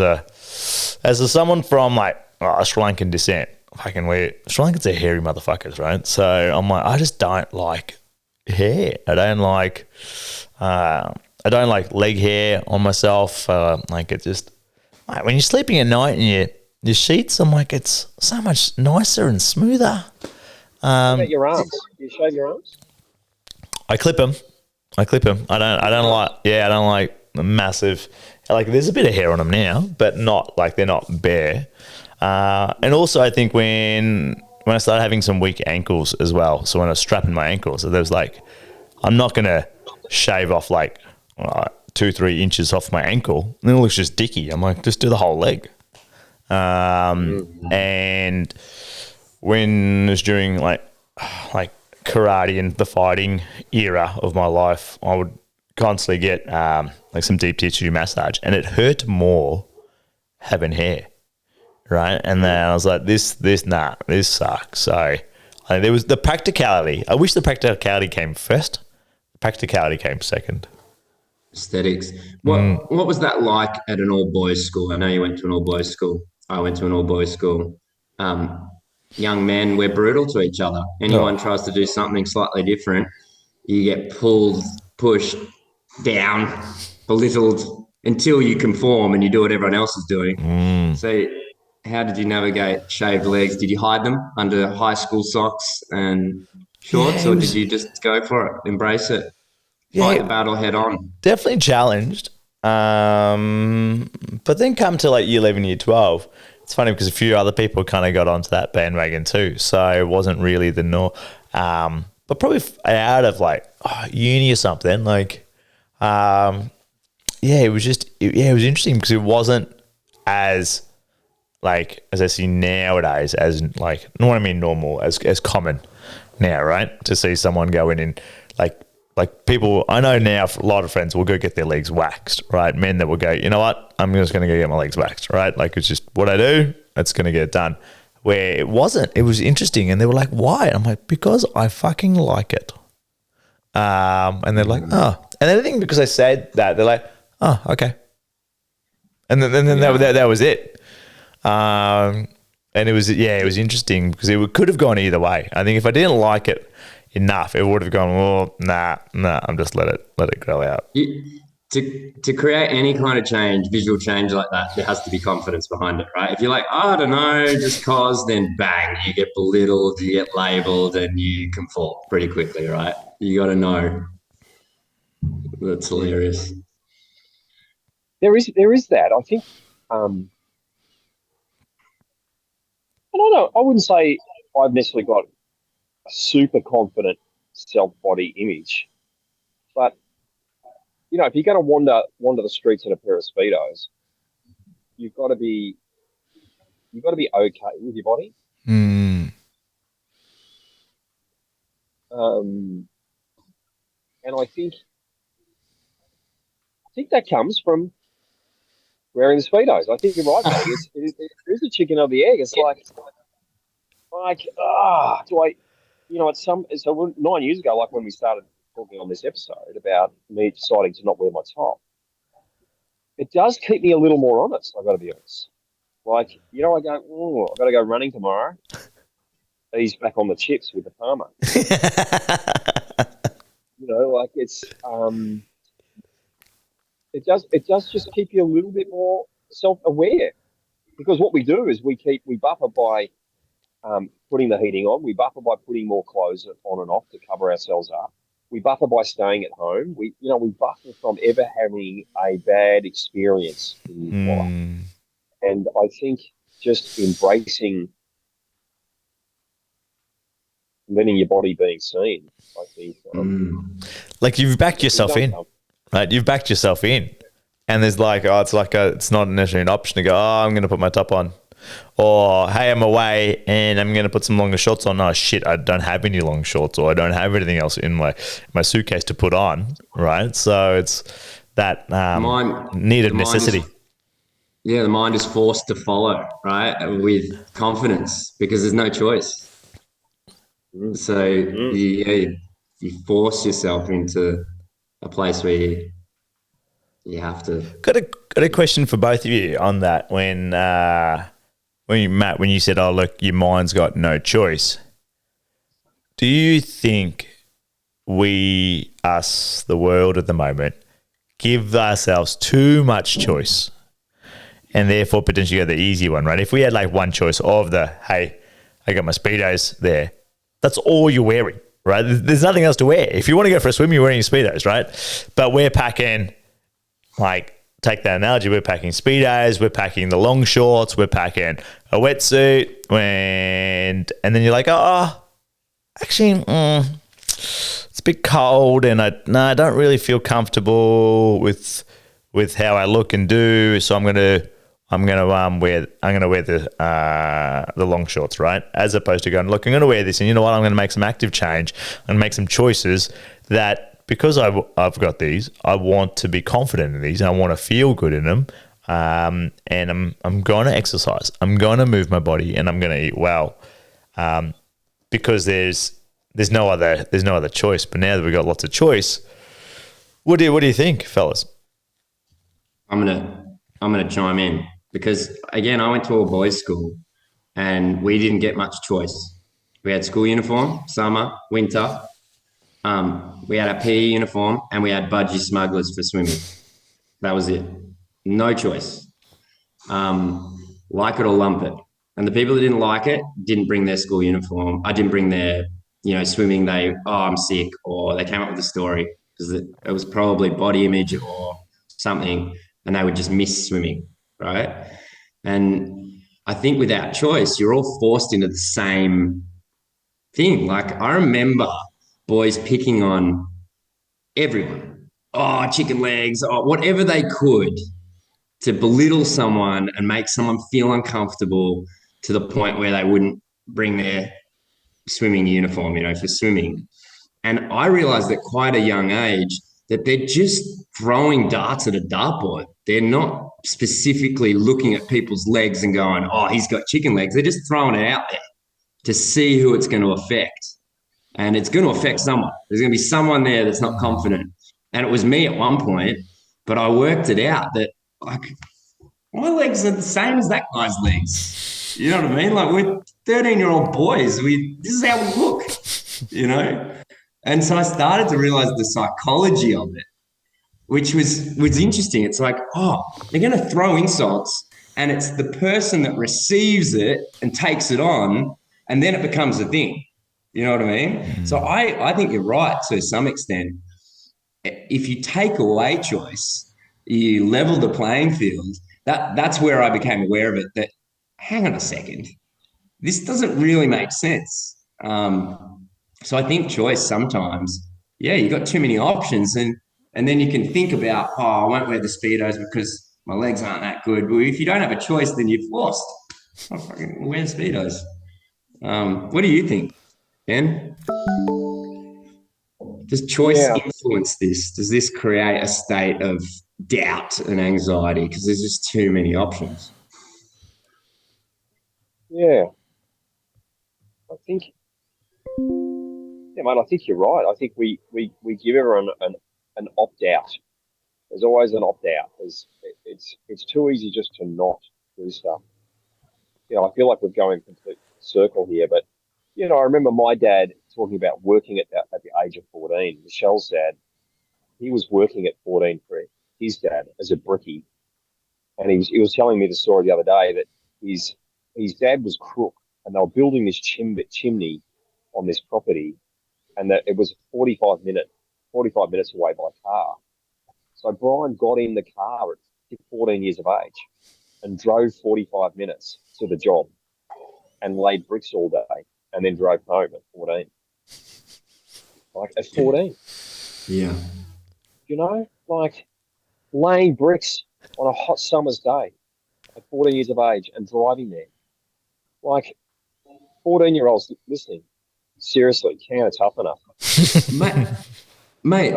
someone from like Sri Lankan descent, Sri Lankans are hairy motherfuckers, right? So I'm like, I just don't like hair. I don't like leg hair on myself. Like it just, like when you're sleeping at night and your sheets, I'm like, it's so much nicer and smoother. What about your arms? Do you shave your arms? I clip them. I don't like the massive, like there's a bit of hair on them now, but not like they're not bare. And also I think when I started having some weak ankles as well, so when I was strapping my ankles, so there was like, I'm not going to shave off like 2-3 inches off my ankle. And then it looks just dicky. I'm like, just do the whole leg. And when it was during like karate and the fighting era of my life, I would constantly get like some deep tissue massage, and it hurt more having hair, right? And then I was like, this sucks. So there was the practicality. I wish the practicality came first. The practicality came second. Aesthetics. What was that like at an all-boys school? I know you went to an all-boys school. I went to an all-boys school. Young men, we're brutal to each other. Anyone tries to do something slightly different, you get pulled, pushed, down, belittled until you conform and you do what everyone else is doing. So how did you navigate shaved legs? Did you hide them under high school socks and shorts, or did you just go for it, embrace it, fight the battle head on? Definitely challenged. But then come to like year 11, year 12, it's funny because a few other people kind of got onto that bandwagon too. So it wasn't really the norm. But probably out of like uni or something, like, it was just, it was interesting because it wasn't as like, as I see nowadays, as like, not what I mean normal, as common now, right? To see someone go in and like people, I know now a lot of friends will go get their legs waxed, right? Men that will go, you know what? I'm just going to go get my legs waxed, right? Like it's just what I do. That's going to get done. Where it wasn't. It was interesting. And they were like, why? And I'm like, because I fucking like it. And they're like, oh. And then I think because I said that, they're like, oh, okay. And then that was it. And it was interesting because it could have gone either way. I think if I didn't like it enough, it would have gone, well, nah, I'm just let it grow out. To create any kind of change, visual change like that, there has to be confidence behind it, right? If you're like, I don't know, just cause, then bang, you get belittled, you get labelled, and you can fall pretty quickly, right? You got to know. That's hilarious. There is that. I think, I don't know, I wouldn't say I've necessarily got a super confident self-body image, but if you're going to wander the streets in a pair of Speedos, you've got to be okay with your body. And I think that comes from wearing the Speedos. I think you're right, mate. It is the chicken or the egg. It's like do I, so 9 years ago, like when we started talking on this episode about me deciding to not wear my top, it does keep me a little more honest, I've got to be honest. Like, I go, I've got to go running tomorrow. ease back on the chips with the farmer. Like it does just keep you a little bit more self-aware, because what we do is we buffer by putting the heating on. We buffer by putting more clothes on and off to cover ourselves up. We buffer by staying at home. We buffer from ever having a bad experience in life. And I think just embracing, letting your body being seen, I think. Like you've backed yourself in, right? You've backed yourself in. And there's it's not necessarily an option to go, I'm going to put my top on. Or, hey, I'm away and I'm going to put some longer shorts on. Oh, shit, I don't have any long shorts, or I don't have anything else in my suitcase to put on, right? So it's that need of necessity. The mind is forced to follow, right, with confidence, because there's no choice. So you force yourself into a place where you have to. Got a question for both of you on that. When you said, "Oh, look, your mind's got no choice," do you think we, the world at the moment, give ourselves too much choice, and therefore potentially go the easy one, right? If we had like one choice of hey, I got my Speedos there, that's all you're wearing, right? There's nothing else to wear. If you want to go for a swim, you're wearing your Speedos, right? But we're packing, take that analogy, we're packing Speedos, we're packing the long shorts, we're packing a wetsuit, and then you're like, oh, actually, it's a bit cold, and I don't really feel comfortable with how I look and do, so I'm gonna wear the long shorts, right? As opposed to going, look, I'm gonna wear this, and you know what? I'm gonna make some active change and make some choices that, because I've got these, I want to be confident in these, and I want to feel good in them. And I'm going to exercise. I'm going to move my body, and I'm going to eat well, because there's no other choice. But now that we've got lots of choice, what do you think, fellas? I'm gonna chime in, because again, I went to a boys' school, and we didn't get much choice. We had school uniform, summer, winter. We had a PE uniform, and we had Budgy Smugglers for swimming. That was it. No choice. Like it or lump it. And the people that didn't like it didn't bring their school uniform. I didn't bring their, swimming. I'm sick, or they came up with a story because it was probably body image or something, and they would just miss swimming, right? And I think without choice, you're all forced into the same thing. Like, I remember boys picking on everyone. Oh, chicken legs, whatever they could to belittle someone and make someone feel uncomfortable, to the point where they wouldn't bring their swimming uniform, for swimming. And I realized at quite a young age that they're just throwing darts at a dartboard. They're not specifically looking at people's legs and going, oh, he's got chicken legs. They're just throwing it out there to see who it's going to affect. And it's going to affect someone. There's going to be someone there that's not confident. And it was me at one point, but I worked it out that, like, my legs are the same as that guy's legs. You know what I mean? Like, we're 13-year-old boys. This is how we look, And so I started to realize the psychology of it, which was interesting. It's like, they're going to throw insults, and it's the person that receives it and takes it on, and then it becomes a thing. You know what I mean? Mm-hmm. So I think you're right to some extent. If you take away choice, you level the playing field. That's where I became aware of it, that, hang on a second, this doesn't really make sense. So I think choice sometimes, you got too many options, and then you can think about, I won't wear the Speedos because my legs aren't that good. Well, if you don't have a choice, then you've lost. I'll fucking wear Speedos. What do you think, Ben? Does choice influence this? Does this create a state of doubt and anxiety because there's just too many options? Yeah. I think you're right. I think we give everyone an opt-out. There's always an opt-out. It's too easy just to not do stuff. I feel like we're going complete circle here, but I remember my dad talking about working at the age of 14. Michelle's dad, he was working at 14 for his dad as a brickie. And he was telling me the story the other day that his dad was crook and they were building this chimney on this property, and that it was 45 minutes away by car. So Brian got in the car at 14 years of age and drove 45 minutes to the job and laid bricks all day and then drove home at 14. Like at 14. Yeah. Like laying bricks on a hot summer's day at 14 years of age and driving there. Like 14-year-olds listening, seriously, can it's tough enough. Mate,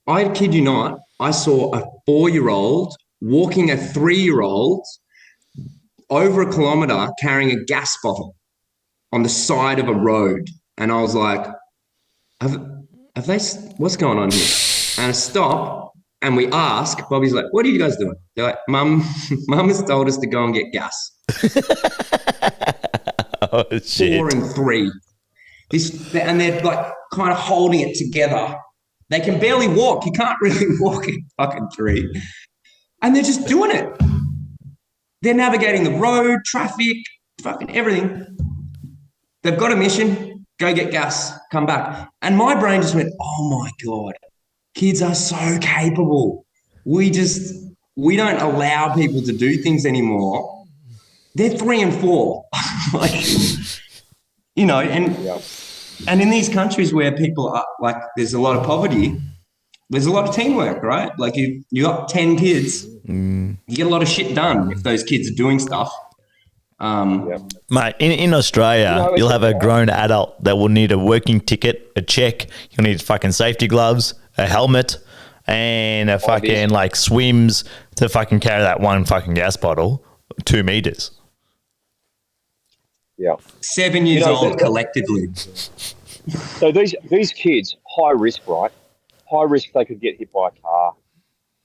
I kid you not, I saw a 4-year-old walking a 3-year-old over a kilometre carrying a gas bottle on the side of a road. And I was like, have they, what's going on here? And I stop and we ask, Bobby's like, what are you guys doing? They're like, Mum has told us to go and get gas. Oh, shit. 4 and 3. And they're like kind of holding it together. They can barely walk. You can't really walk in fucking 3. And they're just doing it. They're navigating the road, traffic, fucking everything. They've got a mission. Go get gas. Come back. And my brain just went, oh my God. Kids are so capable. We don't allow people to do things anymore. They're 3 and 4. And in these countries where people are like, there's a lot of poverty, there's a lot of teamwork, right? Like you got 10 kids, you get a lot of shit done if those kids are doing stuff. Mate, in Australia, you'll have a grown adult that will need a working ticket, a check. You'll need fucking safety gloves, a helmet, and a fucking like swims to fucking carry that one fucking gas bottle 2 meters. Yeah. 7 years old collectively. So these kids, high risk, right? High risk they could get hit by a car.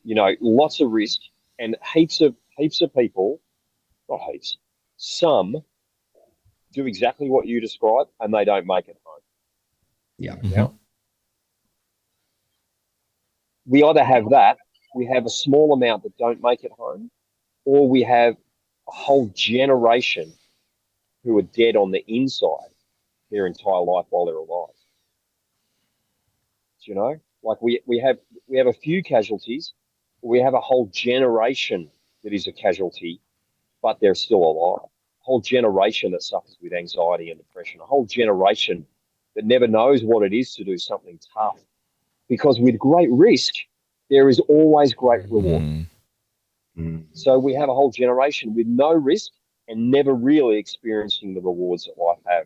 Lots of risk, and heaps of people, not heaps, some do exactly what you described and they don't make it home. Yeah. Yeah. We either have that, we have a small amount that don't make it home, or we have a whole generation who are dead on the inside their entire life while they're alive. Like we have a few casualties, we have a whole generation that is a casualty, but they're still alive. A whole generation that suffers with anxiety and depression, a whole generation that never knows what it is to do something tough. Because with great risk, there is always great reward. So we have a whole generation with no risk and never really experiencing the rewards that life have.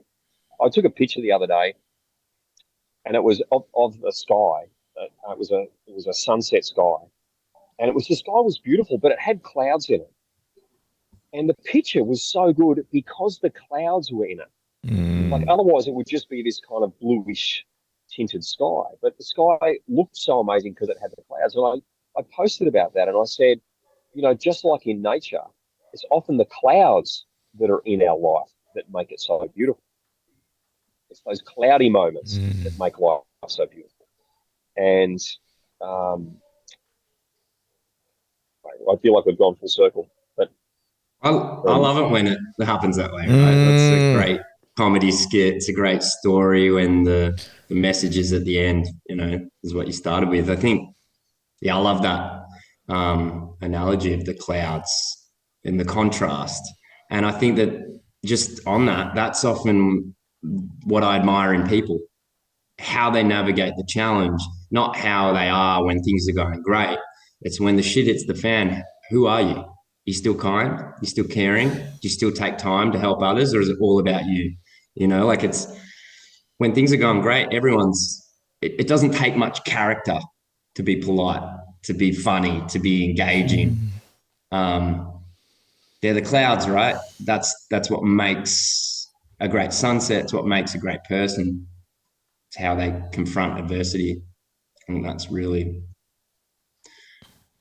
I took a picture the other day, and it was of the sky. It was a sunset sky, and the sky was beautiful, but it had clouds in it. And the picture was so good because the clouds were in it. Like otherwise, it would just be this kind of bluish tinted sky. But the sky looked so amazing because it had the clouds. And I posted about that, and I said, just like in nature, it's often the clouds that are in our life that make it so beautiful. It's those cloudy moments that make life so beautiful. And I feel like we've gone full circle. But I love it when it happens that way, right? That's a great comedy skit. It's a great story when the message is at the end, is what you started with. I think, I love that analogy of the clouds and the contrast. And I think that just on that's often what I admire in people, how they navigate the challenge, not how they are when things are going great. It's when the shit hits the fan. Who are you? You still kind? You still caring? Do you still take time to help others, or is it all about you? It's when things are going great, it doesn't take much character to be polite, to be funny, to be engaging. They're the clouds, right? That's what makes a great sunset. It's what makes a great person. It's how they confront adversity. I think that's really,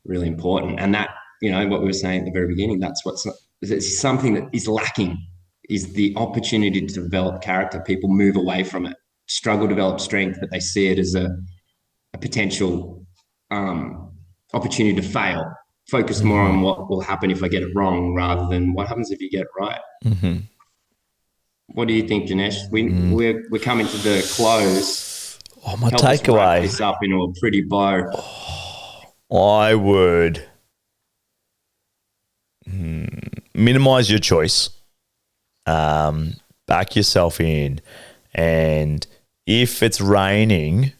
really important. And that, what we were saying at the very beginning, it's something that is lacking is the opportunity to develop character. People move away from it, struggle to develop strength, but they see it as a potential opportunity to fail. Focus more on what will happen if I get it wrong rather than what happens if you get it right. Mm-hmm. What do you think, Dinesh? We're coming to the close. Oh, my Help us wrap takeaway. this up into a pretty bow. I would minimize your choice. Back yourself in, and if it's raining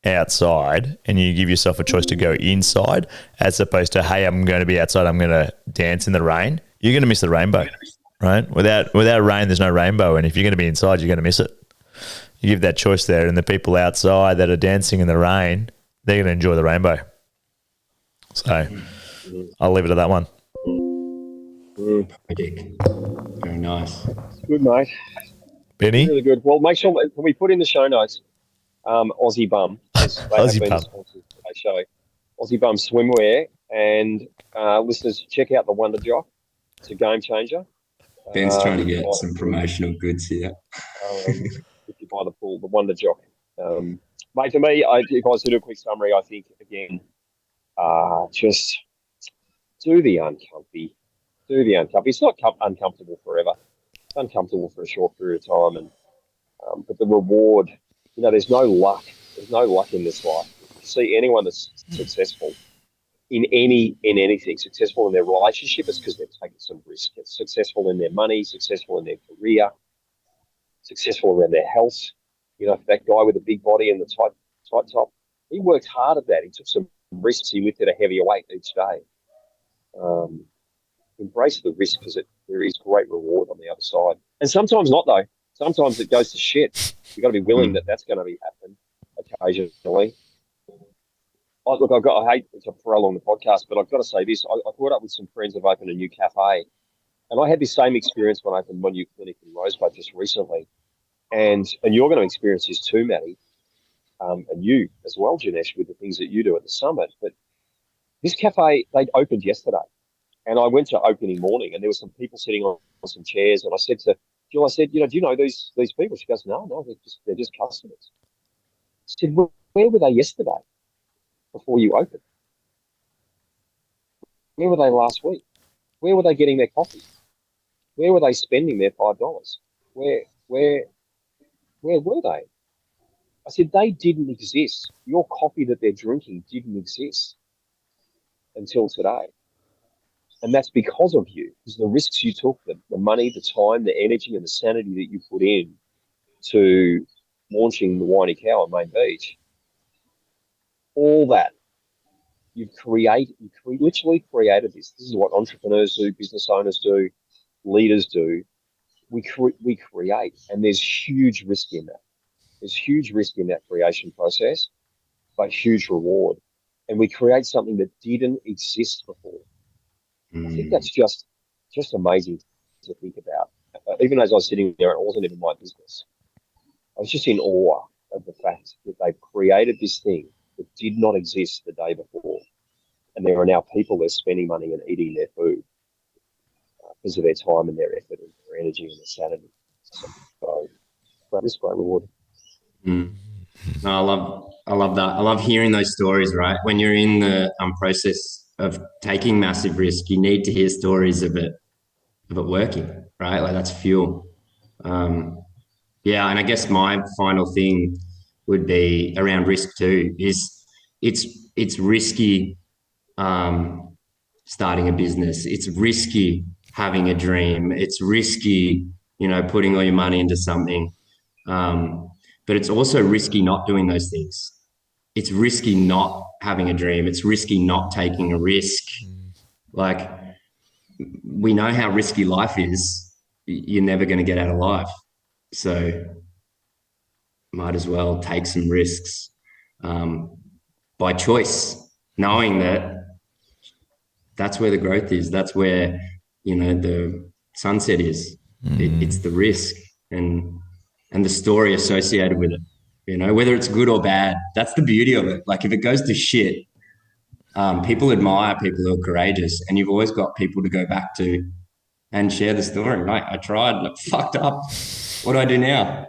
outside and you give yourself a choice to go inside as opposed to, hey, I'm going to be outside, I'm going to dance in the rain, you're going to miss the rainbow, right? Without rain, there's no rainbow, and if you're going to be inside, you're going to miss it. You give that choice there, and the people outside that are dancing in the rain, they're going to enjoy the rainbow. So I'll leave it at that one. Very nice. Good, mate. Benny? Really good. Well, make sure, can we put in the show notes Aussie Bum? Aussie Bum. Show. Aussie Bum swimwear. And listeners, check out the Wonder Jock. It's a game changer. Ben's trying to get some promotional goods here. If you buy the pool, the Wonder Jock. Mate, for me, if I was to do a quick summary, I think, again, just do the uncomfy. Do the uncomfy. It's not uncomfortable forever. It's uncomfortable for a short period of time, and but the reward, there's no luck. There's no luck in this life. If you see anyone that's successful in anything, successful in their relationship, it's because they've taken some risk. It's successful in their money, successful in their career, successful around their health. That guy with the big body and the tight top, he worked hard at that. He took some risks. He lifted a heavier weight each day. Embrace the risk because there is great reward on the other side. And sometimes not, though. Sometimes it goes to shit. You've got to be willing that that's going to be happen occasionally. I hate to prolong the podcast, but I've got to say this. I caught up with some friends who've opened a new cafe, and I had this same experience when I opened my new clinic in Rosebud just recently. And you're going to experience this too, Matty, and you as well, Janesh, with the things that you do at the summit. But this cafe, they'd opened yesterday. And I went to opening morning, and there were some people sitting on some chairs. And I said to Jill, do you know these people? She goes, no, they're just customers. I said, where were they yesterday before you opened? Where were they last week? Where were they getting their coffee? Where were they spending their $5? Where were they? I said, they didn't exist. Your coffee that they're drinking didn't exist until today. And that's because of you, because the risks you took, the money, the time, the energy, and the sanity that you put in to launching the Whiny Cow on Main Beach, all that, you literally created this. This is what entrepreneurs do, business owners do, leaders do. We create, and there's huge risk in that. There's huge risk in that creation process, but huge reward. And we create something that didn't exist before. I think that's just amazing to think about. Even as I was sitting there, it wasn't even my business. I was just in awe of the fact that they've created this thing that did not exist the day before. And there are now people that are spending money and eating their food because of their time and their effort and their energy and their sanity. So this great reward. No, I love that. I love hearing those stories, right? When you're in the process of taking massive risk, you need to hear stories of it working, right? Like that's fuel. And I guess my final thing would be around risk too, is it's risky starting a business. It's risky having a dream. It's risky, putting all your money into something. But it's also risky not doing those things. It's risky not having a dream. It's risky not taking a risk. Like, we know how risky life is. You're never going to get out of life. So might as well take some risks by choice, knowing that that's where the growth is. That's where, the sunset is. It's the risk and the story associated with it. Whether it's good or bad, that's the beauty of it. Like if it goes to shit, people admire people who are courageous, and you've always got people to go back to and share the story. Mate, I tried and I fucked up. What do I do now?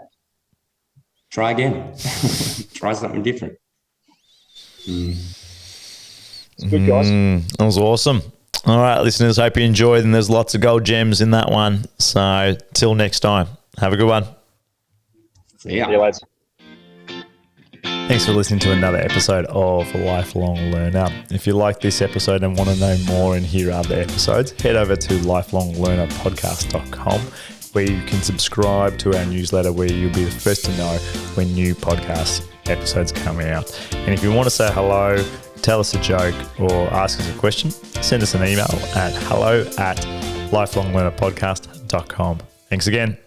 Try again. Try something different. It's good, guys. That was awesome. All right, listeners, hope you enjoyed, and there's lots of gold gems in that one. So till next time, have a good one. See ya. See you lads. Thanks for listening to another episode of Lifelong Learner. If you like this episode and want to know more and hear other episodes, head over to lifelonglearnerpodcast.com, where you can subscribe to our newsletter, where you'll be the first to know when new podcast episodes come out. And if you want to say hello, tell us a joke, or ask us a question, send us an email at hello@lifelonglearnerpodcast.com. Thanks again.